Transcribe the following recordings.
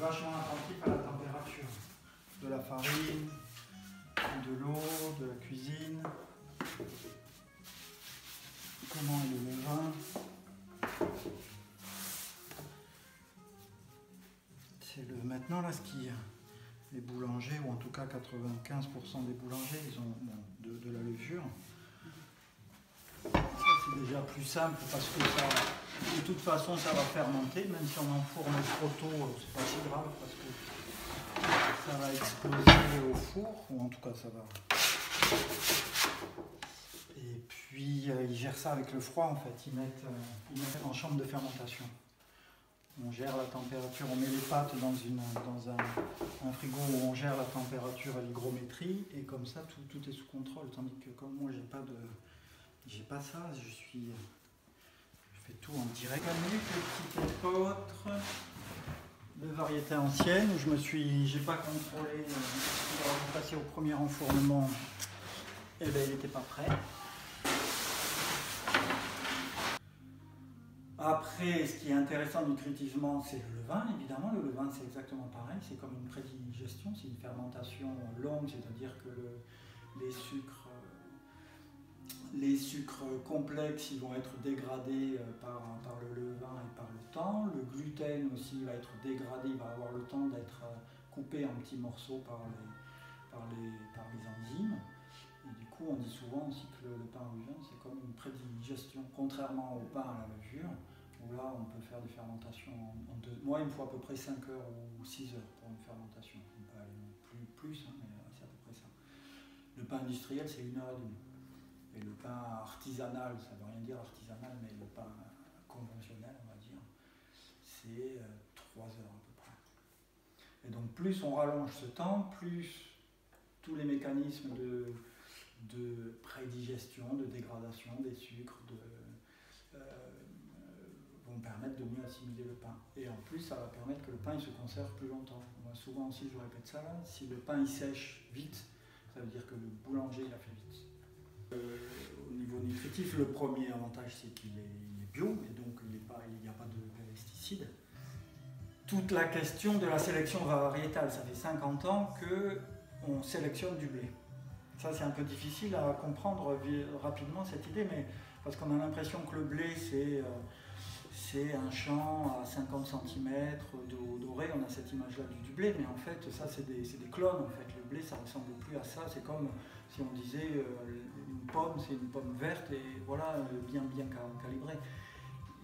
vachement attentif à la température de la farine, de l'eau, de la cuisine. Comment est le levain? C'est maintenant là ce qui... Les boulangers, ou en tout cas 95% des boulangers, ils ont de la levure. Ça c'est déjà plus simple parce que ça, de toute façon ça va fermenter, même si on enfourne trop tôt, c'est pas si grave parce que ça va exploser au four, ou en tout cas ça va. Et puis ils gèrent ça avec le froid en fait, ils mettent en chambre de fermentation. On gère la température, on met les pâtes dans un frigo où on gère la température à l'hygrométrie et comme ça tout est sous contrôle. Tandis que comme moi j'ai pas ça, je fais tout en direct. Une petite épeautre de variété ancienne où j'ai pas contrôlé, passé au premier enfournement, et ben il n'était pas prêt. Après, ce qui est intéressant nutritivement, c'est le levain. Évidemment, le levain, c'est exactement pareil. C'est comme une prédigestion, c'est une fermentation longue, c'est-à-dire que les sucres complexes ils vont être dégradés par le levain et par le temps. Le gluten aussi va être dégradé, il va avoir le temps d'être coupé en petits morceaux par les enzymes. Et du coup, on dit souvent aussi que le pain au levain, c'est comme une prédigestion, contrairement au pain à la levure, où là, on peut faire des fermentations en 2. Moi, il me faut à peu près 5 heures ou 6 heures pour une fermentation. On peut aller plus, hein, mais c'est à peu près ça. Le pain industriel, c'est 1 heure et demie. Et le pain artisanal, ça ne veut rien dire artisanal, mais le pain conventionnel, on va dire, c'est 3 heures à peu près. Et donc, plus on rallonge ce temps, plus tous les mécanismes de prédigestion, de dégradation des sucres, vont permettre de mieux assimiler le pain. Et en plus, ça va permettre que le pain il se conserve plus longtemps. Moi, souvent aussi, je répète ça, là, si le pain il sèche vite, ça veut dire que le boulanger il a fait vite. Au niveau nutritif, le premier avantage, c'est qu'il est bio, et donc il n'y a pas de pesticides. Toute la question de la sélection variétale, ça fait 50 ans qu'on sélectionne du blé. Ça, c'est un peu difficile à comprendre rapidement, cette idée, mais parce qu'on a l'impression que le blé, c'est un champ à 50 cm doré, on a cette image-là du blé, mais en fait, ça, c'est des clones. En fait. Le blé, ça ne ressemble plus à ça. C'est comme si on disait une pomme, c'est une pomme verte, et voilà, bien calibrée.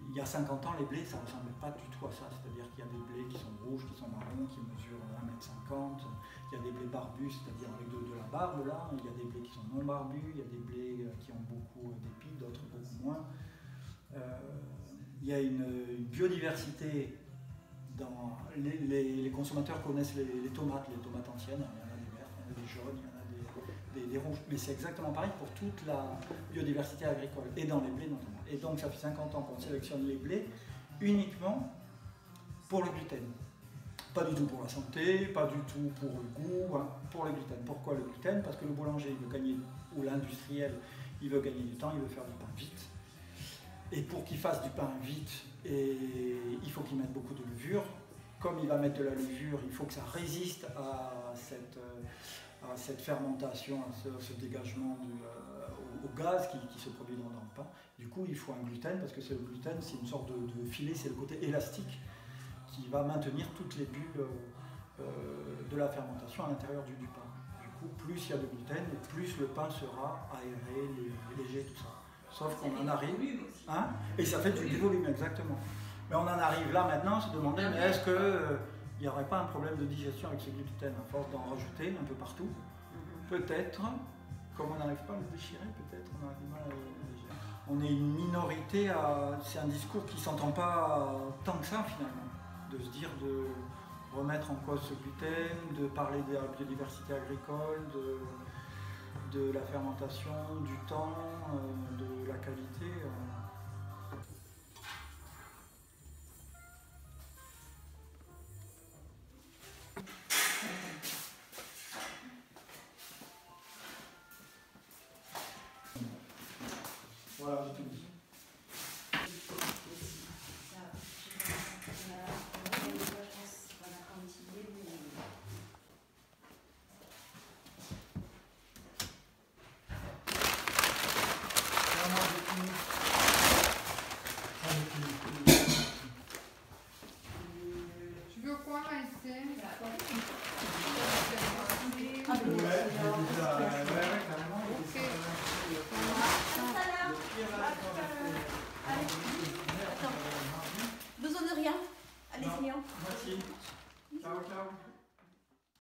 Il y a 50 ans, les blés, ça ne ressemblait pas du tout à ça. C'est-à-dire qu'il y a des blés qui sont rouges, qui sont marrons, qui mesurent 1,50 m. Il y a des blés barbus, c'est-à-dire avec de la barbe, là. Il y a des blés qui sont non barbus, il y a des blés qui ont beaucoup d'épis, d'autres beaucoup moins. Il y a une biodiversité dans... Les consommateurs connaissent les tomates anciennes. Il y en a des vertes, il y en a des jaunes, il y en a des rouges. Mais c'est exactement pareil pour toute la biodiversité agricole, et dans les blés notamment. Et donc ça fait 50 ans qu'on sélectionne les blés uniquement pour le gluten. Pas du tout pour la santé, pas du tout pour le goût, hein, pour le gluten. Pourquoi le gluten? Parce que le boulanger, il veut gagner, ou l'industriel, il veut gagner du temps, il veut faire du pain vite. Et pour qu'il fasse du pain vite, il faut qu'il mette beaucoup de levure. Comme il va mettre de la levure, il faut que ça résiste à cette fermentation, à ce dégagement au gaz qui se produit dans le pain. Du coup, il faut un gluten, parce que le gluten, c'est une sorte de filet, c'est le côté élastique qui va maintenir toutes les bulles de la fermentation à l'intérieur du pain. Du coup, plus il y a de gluten, et plus le pain sera aéré, léger, tout ça. Sauf qu'on en arrive, hein, et ça fait du volume, exactement. Mais on en arrive là maintenant à se demander, mais est-ce qu'il n'y aurait pas un problème de digestion avec ce gluten à force d'en rajouter un peu partout? Peut-être, comme on n'arrive pas à le déchirer, peut-être on a du mal à le déchirer. On est une minorité, c'est un discours qui ne s'entend pas tant que ça finalement, de se dire de remettre en cause ce gluten, de parler de la biodiversité agricole, de la fermentation, du temps, de la qualité. Voilà, j'ai tout dit. carrément. Besoin de rien. Allez, Seigneur. Merci. Ciao, ciao.